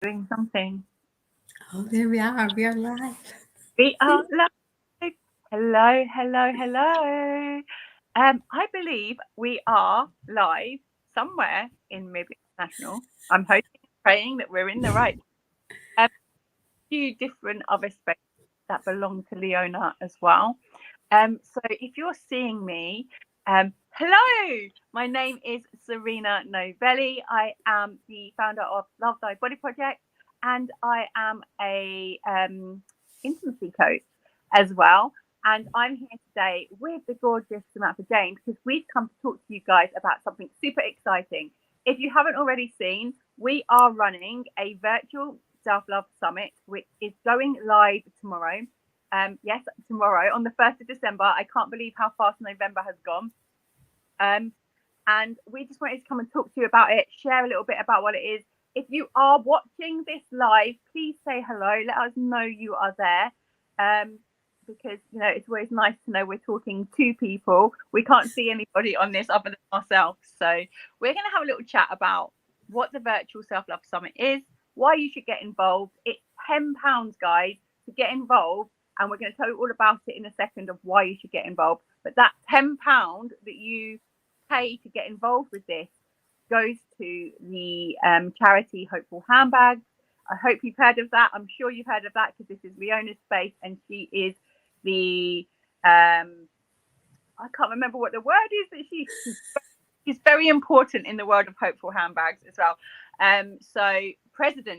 doing something. Oh, there we are. We are live. We are live. Hello, hello, hello. I believe we are live somewhere in Mib International. I'm hoping, praying that we're in the right. Few different other spaces that belong to Leona as well. So if you're seeing me, hello, my name is Serena Novelli. I am the founder of Love Thy Body Project, and I am a intimacy coach as well. And I'm here today with the gorgeous Samantha James because we've come to talk to you guys about something super exciting. If you haven't already seen, we are running a virtual self-love summit, which is going live tomorrow. Yes, tomorrow on the 1st of December. I can't believe how fast November has gone. And we just wanted to come and talk to you about it, share a little bit about what it is. If you are watching this live, please say hello. Let us know you are there. Because, you know, it's always nice to know we're talking to people. We can't see anybody on this other than ourselves. So we're going to have a little chat about what the Virtual Self-Love Summit is, why you should get involved. It's £10, guys, to get involved. And we're going to tell you all about it in a second of why you should get involved. But that £10 that you pay to get involved with this goes to the charity Hopeful Handbags. I hope you've heard of that. I'm sure you've heard of that because this is Leona's space and she is the I can't remember what the word is that she's very important in the world of Hopeful Handbags as well. So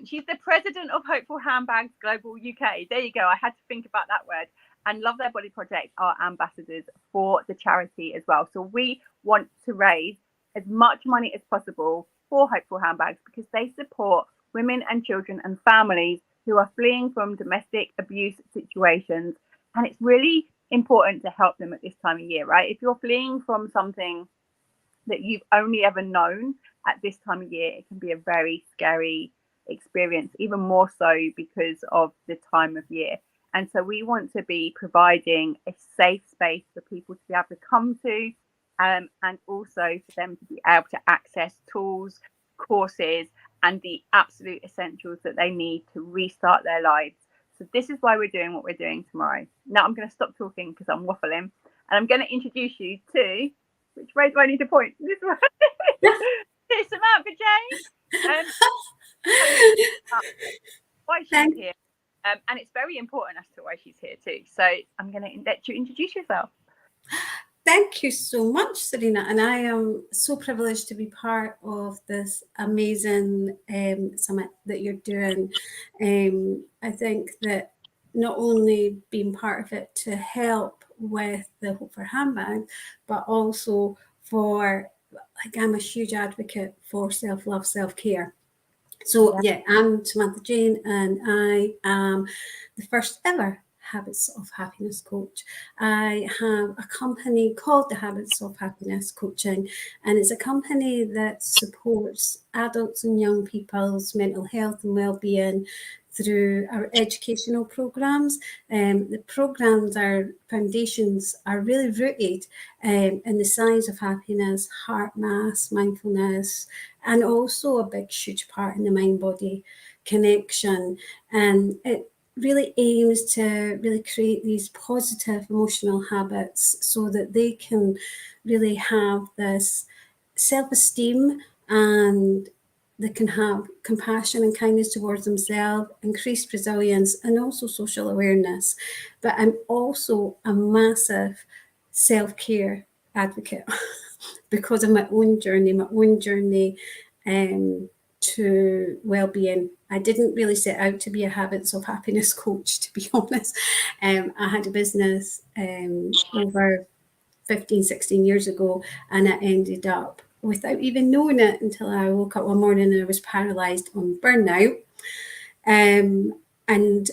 she's the president of Hopeful Handbags Global UK. There you go. I had to think about that word. And Love Their Body Project are ambassadors for the charity as well. So we want to raise as much money as possible for Hopeful Handbags because they support women and children and families who are fleeing from domestic abuse situations. And it's really important to help them at this time of year, right? If you're fleeing from something that you've only ever known at this time of year, it can be a very scary experience, even more so because of the time of year. And so we want to be providing a safe space for people to be able to come to, and also for them to be able to access tools, courses, and the absolute essentials that they need to restart their lives. So this is why we're doing what we're doing tomorrow. Now I'm going to stop talking because I'm waffling, and I'm going to introduce you to, which way do I need to point? This way. To Samantha James. Why she's here. And it's very important as to why she's here too. So I'm going to let you introduce yourself. Thank you so much, Serena. And I am so privileged to be part of this amazing summit that you're doing. I think that not only being part of it to help with the Hope for Handbag, but also for, like, I'm a huge advocate for self-love, self-care. So yeah, I'm Samantha Jane and I am the first ever Habits of Happiness coach. I have a company called the Habits of Happiness Coaching, and it's a company that supports adults and young people's mental health and well-being through our educational programs. The programs, our foundations are really rooted in the science of happiness, heart mass, mindfulness, and also a big, huge part in the mind-body connection. And it really aims to really create these positive emotional habits so that they can really have this self-esteem, and they can have compassion and kindness towards themselves, increased resilience, and also social awareness. But I'm also a massive self-care advocate because of my own journey to well-being. I didn't really set out to be a habits of happiness coach, to be honest. I had a business over 15, 16 years ago, and I ended up, without even knowing it, until I woke up one morning and I was paralysed on burnout. And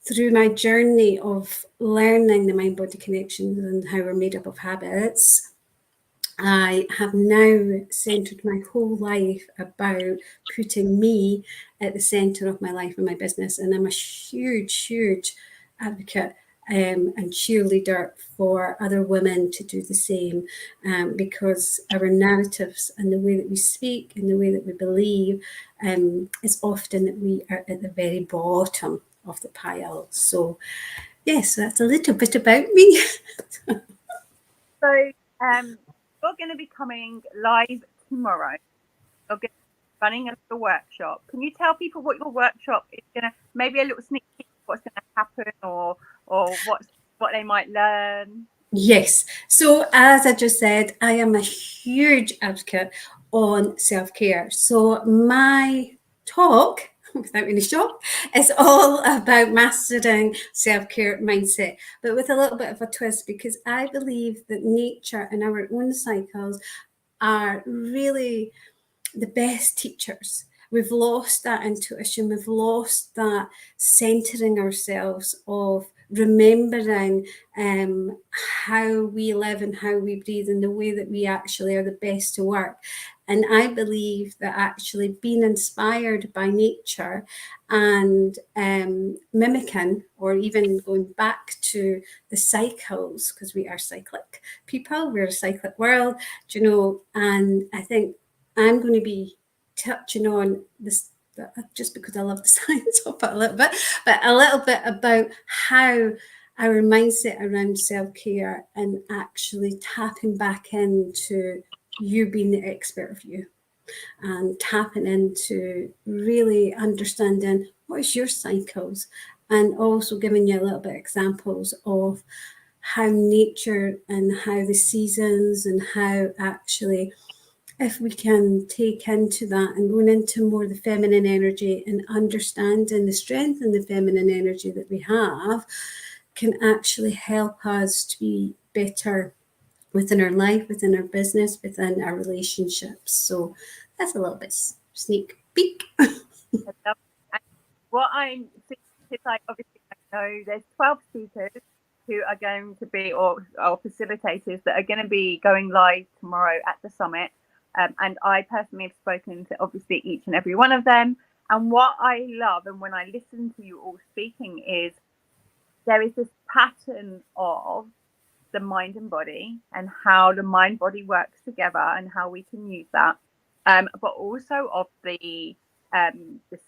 through my journey of learning the mind-body connections and how we're made up of habits, I have now centered my whole life about putting me at the center of my life and my business. And I'm a huge, huge advocate and cheerleader for other women to do the same, because our narratives and the way that we speak and the way that we believe is often that we are at the very bottom of the pile. So yes, that's a little bit about me. So you're going to be coming live tomorrow. You're going to be running a little workshop. Can you tell people what your workshop is going to, maybe a little sneak peek of what's going to happen, or what they might learn? Yes. So as I just said, I am a huge advocate on self-care. So my talk, without any shock, is all about mastering self-care mindset, but with a little bit of a twist, because I believe that nature and our own cycles are really the best teachers. We've lost that intuition. We've lost that centering ourselves of remembering how we live and how we breathe and the way that we actually are the best to work. And I believe that actually being inspired by nature and mimicking, or even going back to the cycles, because we are cyclic people, we're a cyclic world, and I think I'm going to be touching on this just because I love the science of it a little bit, but a little bit about how our mindset around self-care and actually tapping back into you being the expert of you, and tapping into really understanding what is your cycles, and also giving you a little bit of examples of how nature and how the seasons and how actually, if we can take into that and going into more the feminine energy and understanding the strength in the feminine energy that we have, can actually help us to be better within our life, within our business, within our relationships. So that's a little bit sneak peek. What I'm thinking is, like, obviously I know there's 12 speakers who are going to be, or facilitators that are going to be going live tomorrow at the summit. And I personally have spoken to obviously each and every one of them. And what I love, and when I listen to you all speaking, is there is this pattern of the mind and body, and how the mind body works together and how we can use that, but also of the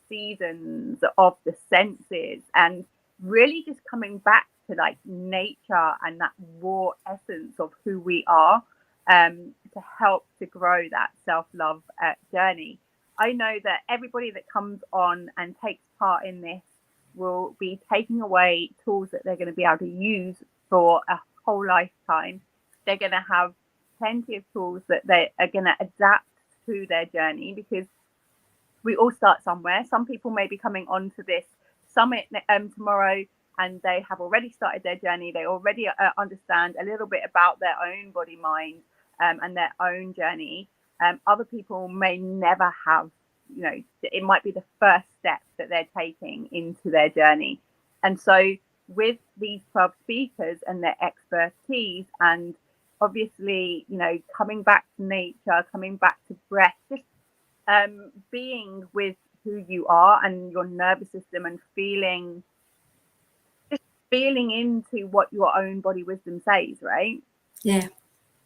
seasons, of the senses, and really just coming back to like nature and that raw essence of who we are, to help to grow that self-love journey. I know that everybody that comes on and takes part in this will be taking away tools that they're going to be able to use for a whole lifetime. They're going to have plenty of tools that they are going to adapt to their journey, because we all start somewhere. Some people may be coming onto this summit tomorrow and they have already started their journey. They already understand a little bit about their own body, mind, and their own journey. Other people may never have, it might be the first step that they're taking into their journey. And so with these 12 speakers and their expertise, and obviously, coming back to nature, coming back to breath, just being with who you are and your nervous system, and feeling into what your own body wisdom says, right? Yeah.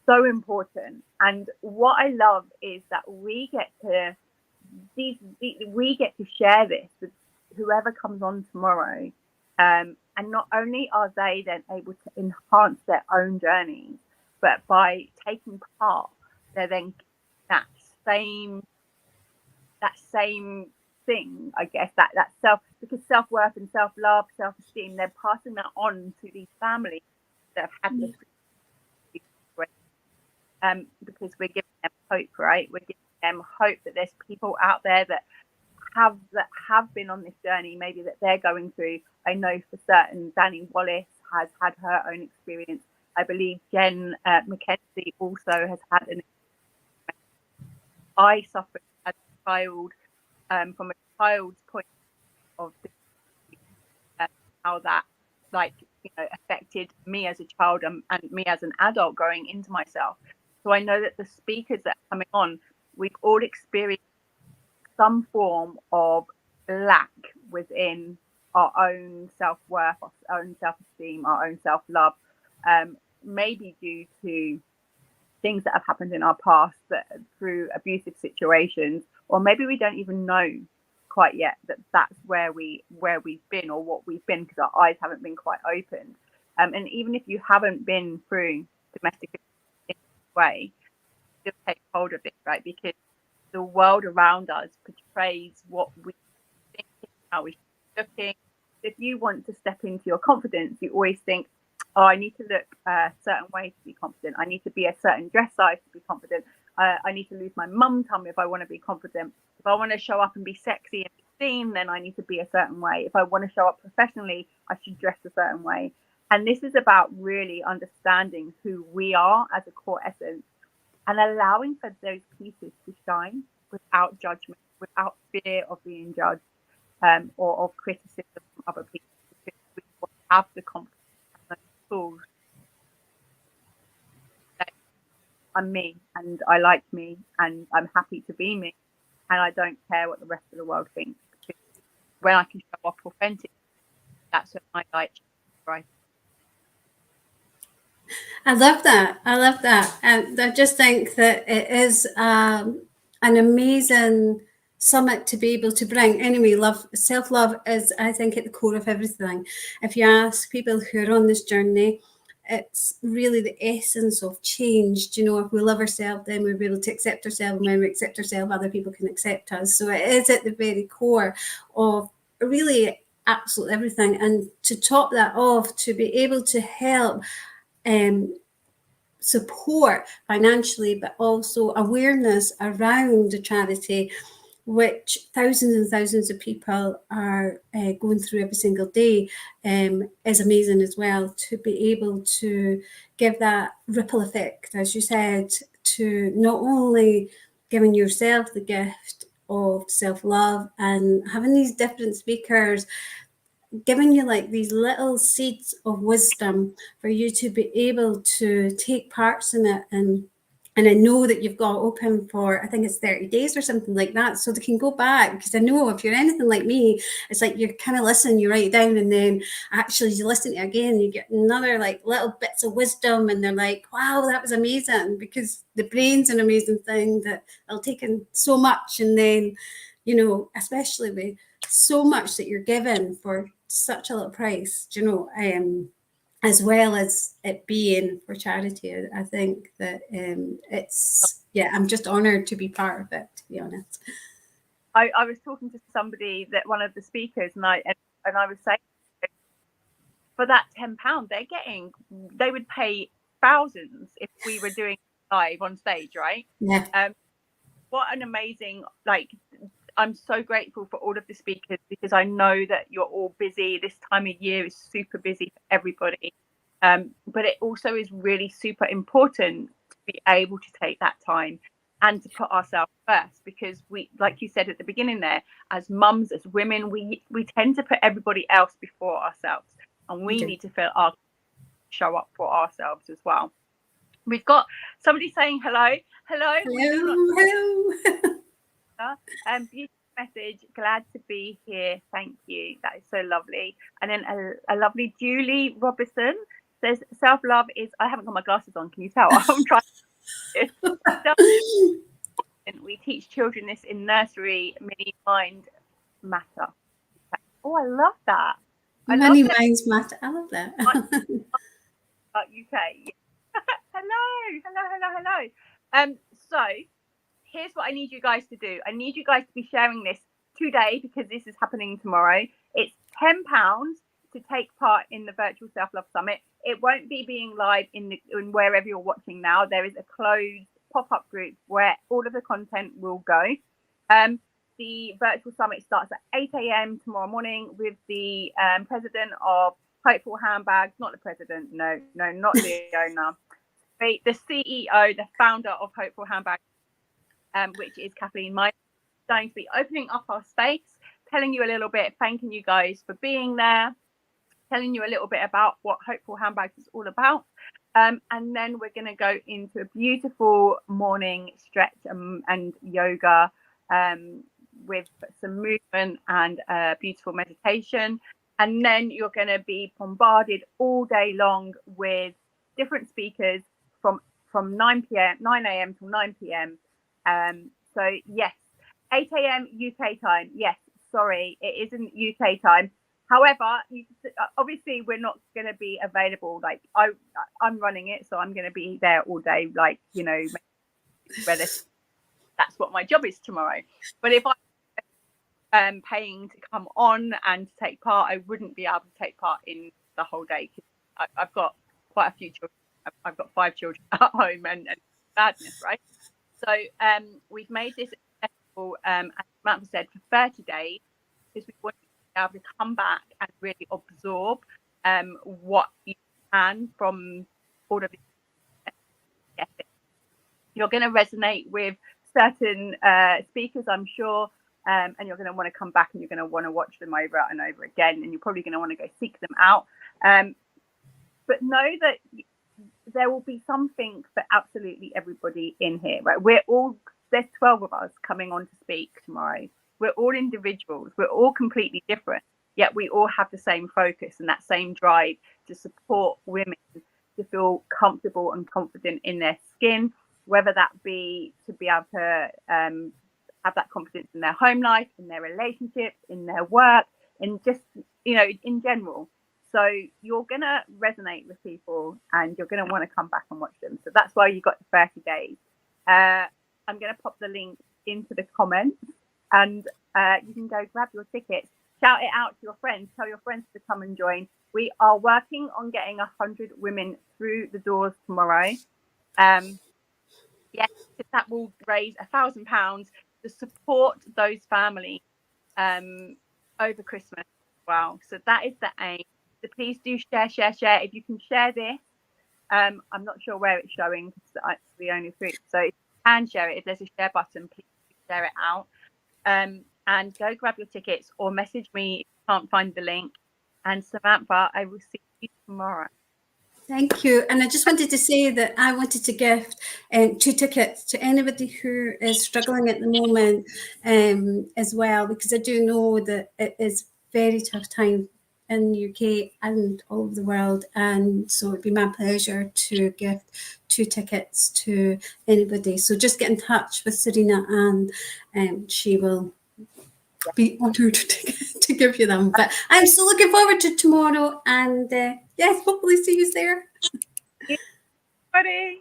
So important. And what I love is that we get to share this with whoever comes on tomorrow. And not only are they then able to enhance their own journeys, but by taking part, they're then that same thing, I guess, that because self-worth and self-love, self-esteem, they're passing that on to these families that have had this, because we're giving them hope, right? We're giving them hope that there's people out there that have been on this journey, maybe that they're going through. I know for certain Danny Wallace has had her own experience. I believe Jen McKenzie also has had an experience. I suffered as a child, from a child's point of view, how that affected me as a child, and me as an adult growing into myself. So I know that the speakers that are coming on, we've all experienced some form of lack within our own self-worth, our own self-esteem, our own self-love, maybe due to things that have happened in our past, that through abusive situations, or maybe we don't even know quite yet that that's where we've been or what we've been, because our eyes haven't been quite opened. And even if you haven't been through domestic abuse in this way, just take hold of it, right? Because the world around us portrays what we think, how we should be looking. If you want to step into your confidence, you always think, oh, I need to look a certain way to be confident. I need to be a certain dress size to be confident. I need to lose my mum tum if I want to be confident. If I want to show up and be sexy and be seen, then I need to be a certain way. If I want to show up professionally, I should dress a certain way. And this is about really understanding who we are as a core essence and allowing for those pieces to shine without judgment, without fear of being judged, or of criticism from other people, because we have the confidence and the tools. I'm me, and I like me, and I'm happy to be me, and I don't care what the rest of the world thinks. Because when I can show up authentic, that's when my light shines bright. I love that. I love that. And I just think that it is an amazing summit to be able to bring. Anyway, self-love is, I think, at the core of everything. If you ask people who are on this journey, it's really the essence of change. You know, if we love ourselves, then we'll be able to accept ourselves. And when we accept ourselves, other people can accept us. So it is at the very core of really absolute everything. And to top that off, to be able to help support financially, but also awareness around the charity, which thousands and thousands of people are going through every single day, is amazing as well. To be able to give that ripple effect, as you said, to not only giving yourself the gift of self-love and having these different speakers giving you like these little seeds of wisdom for you to be able to take parts in it. And I know that you've got open for, I think it's 30 days or something like that, so they can go back. Because I know if you're anything like me, it's like you kind of listen, you write it down, and then actually you listen to it again, you get another like little bits of wisdom, and they're like, wow, that was amazing. Because the brain's an amazing thing that it'll take in so much, and then, you know, especially with so much that you're given for such a little price, you know, as well as it being for charity. I think that it's, yeah, I'm just honoured to be part of it, to be honest. I was talking to somebody, that one of the speakers, and I was saying, for that £10, they would pay thousands if we were doing live on stage, right? Yeah. What an amazing, like, I'm so grateful for all of the speakers, because I know that you're all busy. This time of year is super busy for everybody. But it also is really super important to be able to take that time and to put ourselves first, because we, like you said at the beginning there, as mums, as women, we tend to put everybody else before ourselves, and we need to feel our show up for ourselves as well. We've got somebody saying hello. Beautiful message. Glad to be here. Thank you. That is so lovely. And then a lovely Julie Robertson says, self-love is, I haven't got my glasses on, can you tell? I'm trying. We teach children this in nursery. Many mind matter. Oh, I love that. Many minds matter. I love that. UK. Hello. So here's what I need you guys to do. I need you guys to be sharing this today, because this is happening tomorrow. It's £10 to take part in the virtual self-love summit. It won't be being live in wherever you're watching now. There is a closed pop-up group where all of the content will go. The virtual summit starts at 8 a.m. tomorrow morning with the president of Hopeful Handbags, not the president, no, not the owner, the CEO, the founder of Hopeful Handbags, which is Kathleen Meyer, going to be opening up our space, telling you a little bit, thanking you guys for being there, telling you a little bit about what Hopeful Handbags is all about. And then we're going to go into a beautiful morning stretch and yoga with some movement and beautiful meditation. And then you're going to be bombarded all day long with different speakers from 9 a.m. till 9 p.m. So yes, 8 a.m. UK time. Yes, sorry, it isn't UK time. However, obviously we're not going to be available. Like I'm running it, so I'm going to be there all day. Like, you know, that's what my job is tomorrow. But if I'm paying to come on and to take part, I wouldn't be able to take part in the whole day, because I've got quite a few children. I've got 5 children at home, and madness, right? So we've made this accessible, as Samantha said, for 30 days, because we want you to be able to come back and really absorb what you can from all of this. You're going to resonate with certain speakers, I'm sure, and you're going to want to come back and you're going to want to watch them over and over again, and you're probably going to want to go seek them out. But know that there will be something for absolutely everybody in here, right? There's 12 of us coming on to speak tomorrow. We're all individuals. We're all completely different, yet we all have the same focus and that same drive to support women to feel comfortable and confident in their skin, whether that be to be able to have that confidence in their home life, in their relationships, in their work, and just, you know, in general. So you're going to resonate with people and you're going to want to come back and watch them. So that's why you got the 30 days. I'm going to pop the link into the comments, and you can go grab your tickets, shout it out to your friends, tell your friends to come and join. We are working on getting 100 women through the doors tomorrow. Yes, that will raise £1,000 to support those families over Christmas as well. So that is the aim. So please do share. If you can share this, I'm not sure where it's showing because it's the only group. So if you can share it, if there's a share button, please share it out. And go grab your tickets or message me if you can't find the link. And Samantha, I will see you tomorrow. Thank you. And I just wanted to say that I wanted to gift 2 tickets to anybody who is struggling at the moment as well, because I do know that it is very tough time in the UK and all over the world. And so it'd be my pleasure to gift 2 tickets to anybody. So just get in touch with Serena and she will be honored to give you them. But I'm so looking forward to tomorrow, and yes, hopefully see you there. Bye.